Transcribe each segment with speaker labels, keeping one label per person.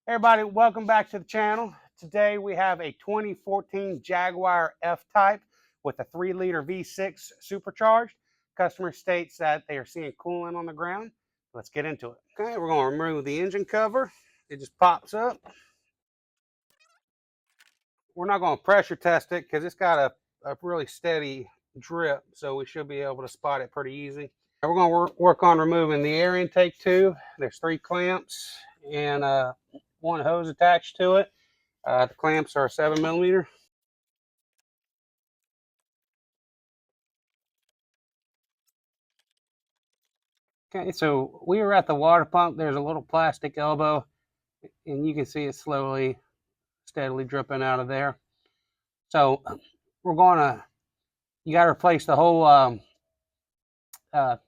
Speaker 1: Everybody, welcome back to the channel. Today we have a 2014 Jaguar F-Type with a 3-liter V6 supercharged. Customer states that they are seeing coolant on the ground. Let's get into it. Okay, we're going to remove the engine cover. It just pops up. We're not going to pressure test it because it's got a really steady drip, so we should be able to spot it pretty easy. We're going to work on removing the air intake tube. There's 3 clamps and 1 hose attached to it. The clamps are 7mm. Okay, so we were at the water pump. There's a little plastic elbow, and you can see it slowly, steadily dripping out of there. So we're going to, you got to replace the whole part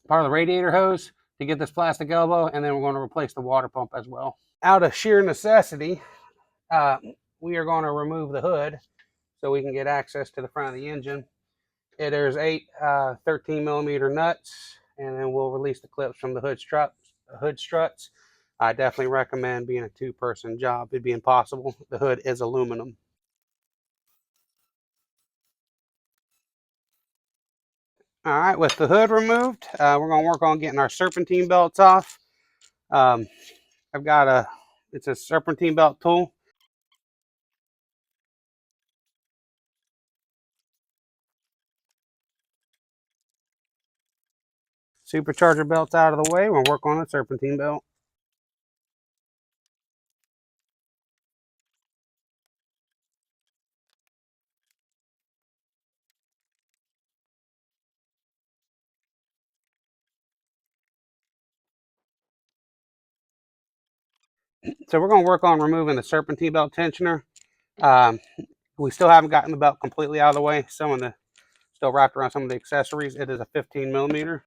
Speaker 1: of the radiator hose to get this plastic elbow, and then we're going to replace the water pump as well. Out of sheer necessity, we are going to remove the hood so we can get access to the front of the engine. There's 8 13mm nuts, and then we'll release the clips from the hood struts. I definitely recommend being a 2-person job. It'd be impossible. The hood is aluminum. All right, with the hood removed, we're going to work on getting our serpentine belts off. I've got it's a serpentine belt tool. Supercharger belt's out of the way. We'll work on the serpentine belt. So we're going to work on removing the serpentine belt tensioner. We still haven't gotten the belt completely out of the way. Some of the still wrapped around some of the accessories. It is a 15mm.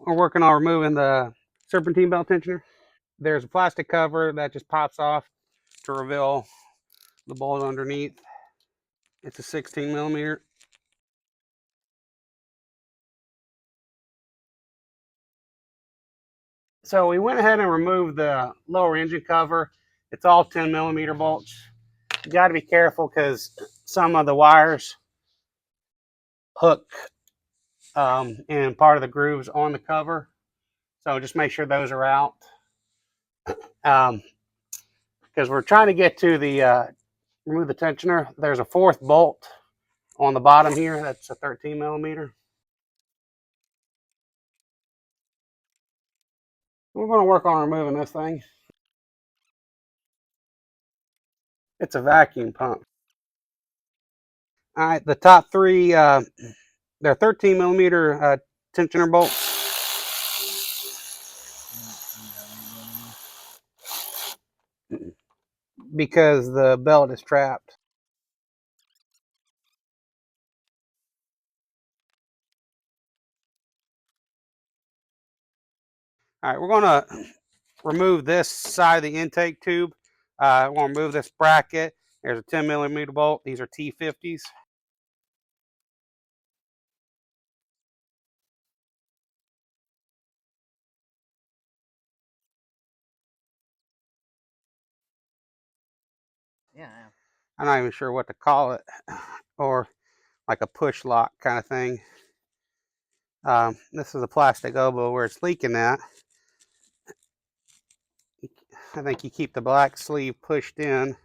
Speaker 1: We're working on removing the serpentine belt tensioner. There's a plastic cover that just pops off to reveal the bolt underneath. It's a 16mm. So we went ahead and removed the lower engine cover. It's all 10mm bolts. You got to be careful because some of the wires hook in part of the grooves on the cover. So just make sure those are out. Because we're trying to get to the remove the tensioner. There's a 4th bolt on the bottom here. That's a 13mm. We're going to work on removing this thing. It's a vacuum pump. All right, the top 3, they're 13mm tensioner bolts. Because the belt is trapped. All right, we're going to remove this side of the intake tube. We're going to remove this bracket. There's a 10mm bolt. These are T50s.
Speaker 2: Yeah.
Speaker 1: I'm not even sure what to call it, or like a push lock kind of thing. This is a plastic elbow where it's leaking at. I think you keep the black sleeve pushed in.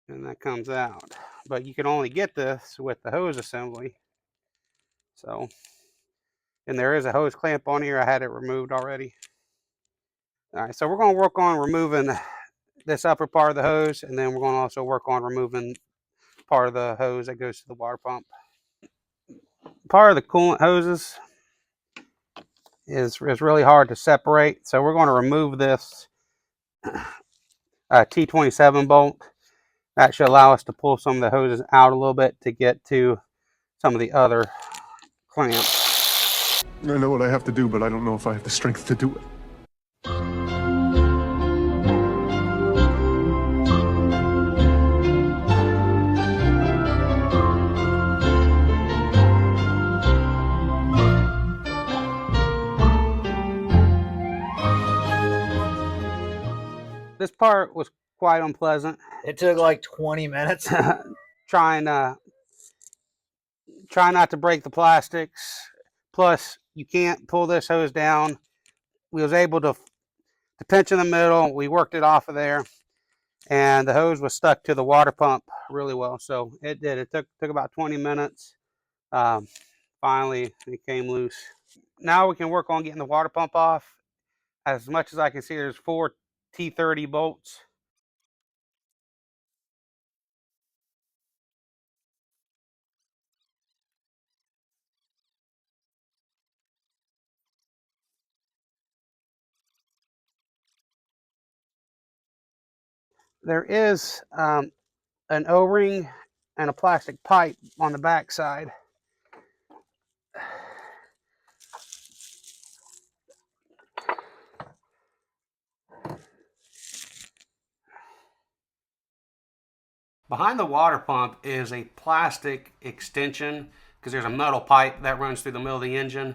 Speaker 1: And that comes out. But you can only get this with the hose assembly. So, and there is a hose clamp on here. I had it removed already. All right, so we're going to work on removing this upper part of the hose, and then we're going to also work on removing part of the hose that goes to the water pump. Part of the coolant hoses is really hard to separate, so we're going to remove this T27 bolt. That should allow us to pull some of the hoses out a little bit to get to some of the other clamps.
Speaker 3: I know what I have to do, but I don't know if I have the strength to do it.
Speaker 1: This part was quite unpleasant.
Speaker 2: It took like 20 minutes.
Speaker 1: Trying try not to break the plastics. Plus, you can't pull this hose down. We was able to pinch in the middle. We worked it off of there, and the hose was stuck to the water pump really well. So it did. It took about 20 minutes. Finally, it came loose. Now we can work on getting the water pump off. As much as I can see, there's 4 T30 bolts. There is an O-ring and a plastic pipe on the back side. Behind the water pump is a plastic extension because there's a metal pipe that runs through the middle of the engine.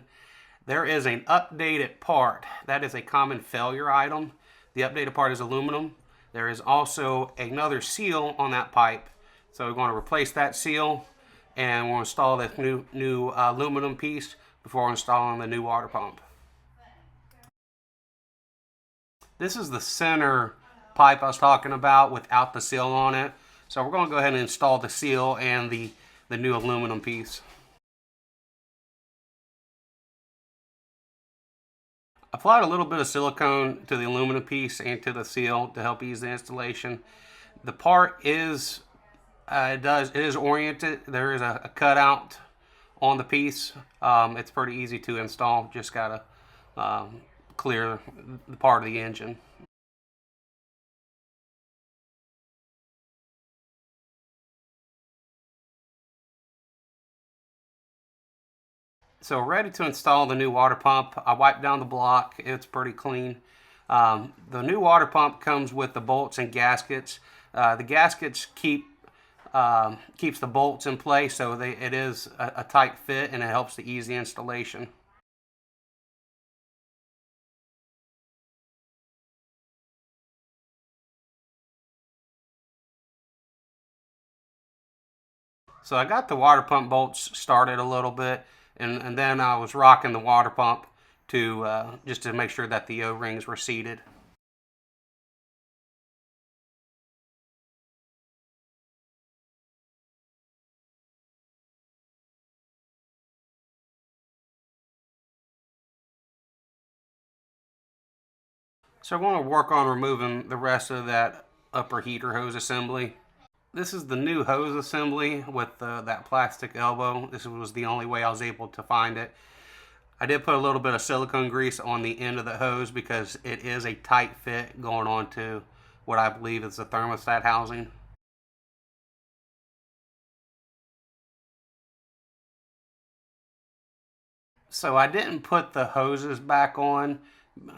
Speaker 1: There is an updated part. That is a common failure item. The updated part is aluminum. There is also another seal on that pipe. So we're going to replace that seal and we'll install this new aluminum piece before installing the new water pump. This is the center pipe I was talking about without the seal on it. So we're going to go ahead and install the seal and the new aluminum piece. Applied a little bit of silicone to the aluminum piece and to the seal to help ease the installation. The part is it is oriented. There is a cutout on the piece. It's pretty easy to install. Just gotta clear the part of the engine. So ready to install the new water pump. I wiped down the block. It's pretty clean. The new water pump comes with the bolts and gaskets. The gaskets keeps the bolts in place, so it is a tight fit and it helps to ease the installation. So I got the water pump bolts started a little bit, and then I was rocking the water pump to just to make sure that the O-rings were seated. So I'm going to work on removing the rest of that upper heater hose assembly. This is the new hose assembly with that plastic elbow. This was the only way I was able to find it. I did put a little bit of silicone grease on the end of the hose because it is a tight fit going on to what I believe is the thermostat housing. So I didn't put the hoses back on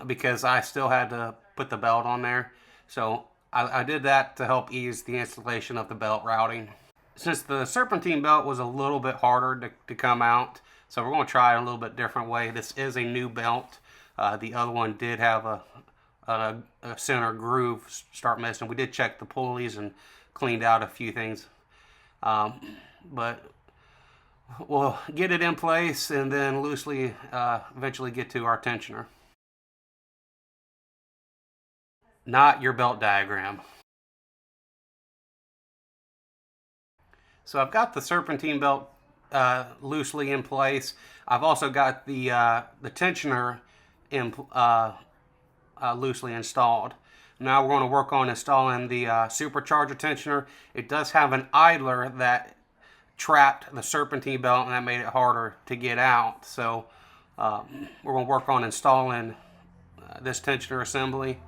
Speaker 1: because I still had to put the belt on there. So I did that to help ease the installation of the belt routing. Since the Serpentine belt was a little bit harder to come out, so we're going to try it a little bit different way. This is a new belt. The other one did have a center groove start missing. We did check the pulleys and cleaned out a few things. But we'll get it in place and then loosely eventually get to our tensioner. Not your belt diagram. So I've got the Serpentine belt loosely in place. I've also got the tensioner loosely installed. Now we're going to work on installing the Supercharger tensioner. It does have an idler that trapped the Serpentine belt, and that made it harder to get out. So we're going to work on installing this tensioner assembly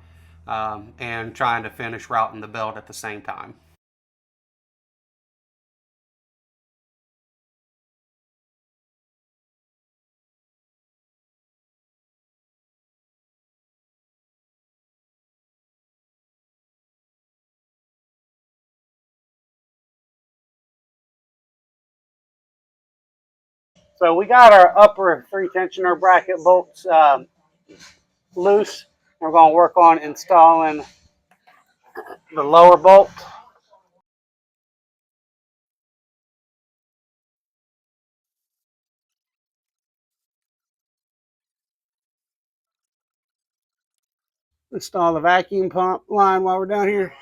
Speaker 1: and trying to finish routing the belt at the same time. So we got our upper 3 tensioner bracket bolts loose. We're going to work on installing the lower bolt. Install the vacuum pump line while we're down here.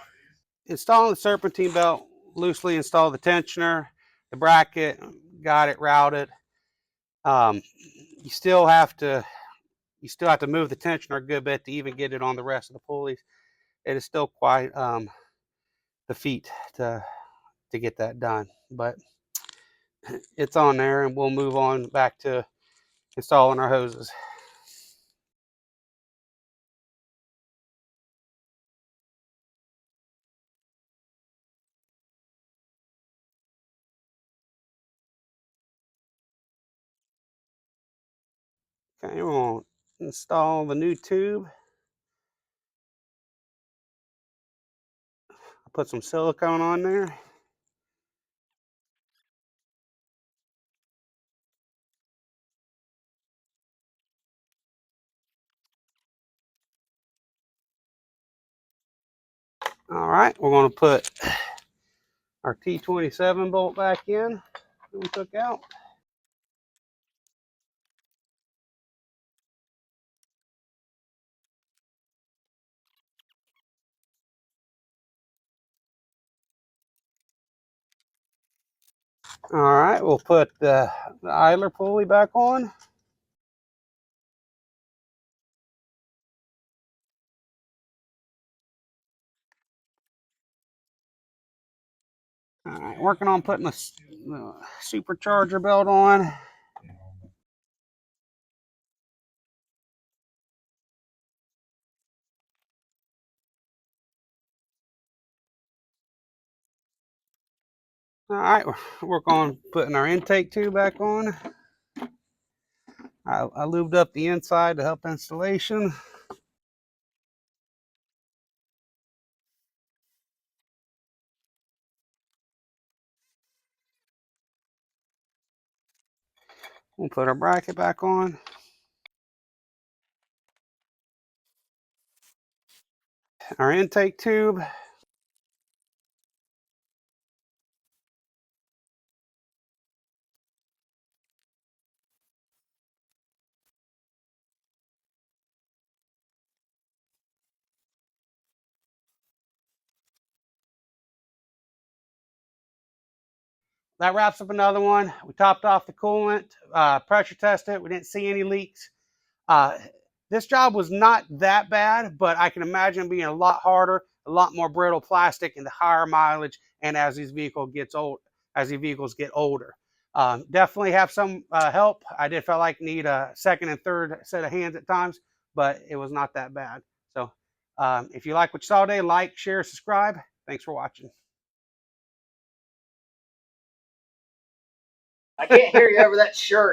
Speaker 1: Installing the serpentine belt, loosely install the tensioner, the bracket, got it routed. You still have to move the tensioner a good bit to even get it on the rest of the pulleys. It is still quite the feat to get that done, but it's on there, and we'll move on back to installing our hoses. Okay, we're going to install the new tube. I'll put some silicone on there. All right, we're going to put our T27 bolt back in that we took out. All right, we'll put the idler pulley back on. All right, working on putting the supercharger belt on. All right, work on putting our intake tube back on. I lubed up the inside to help installation. We'll put our bracket back on. Our intake tube. That wraps up another one. We topped off the coolant, pressure tested. We didn't see any leaks. This job was not that bad, but I can imagine being a lot harder, a lot more brittle plastic in the higher mileage, and as these vehicles get older. Definitely have some help. I did feel like need a second and third set of hands at times, but it was not that bad. So if you like what you saw today, like, share, subscribe. Thanks for watching.
Speaker 2: I can't hear you over that shirt.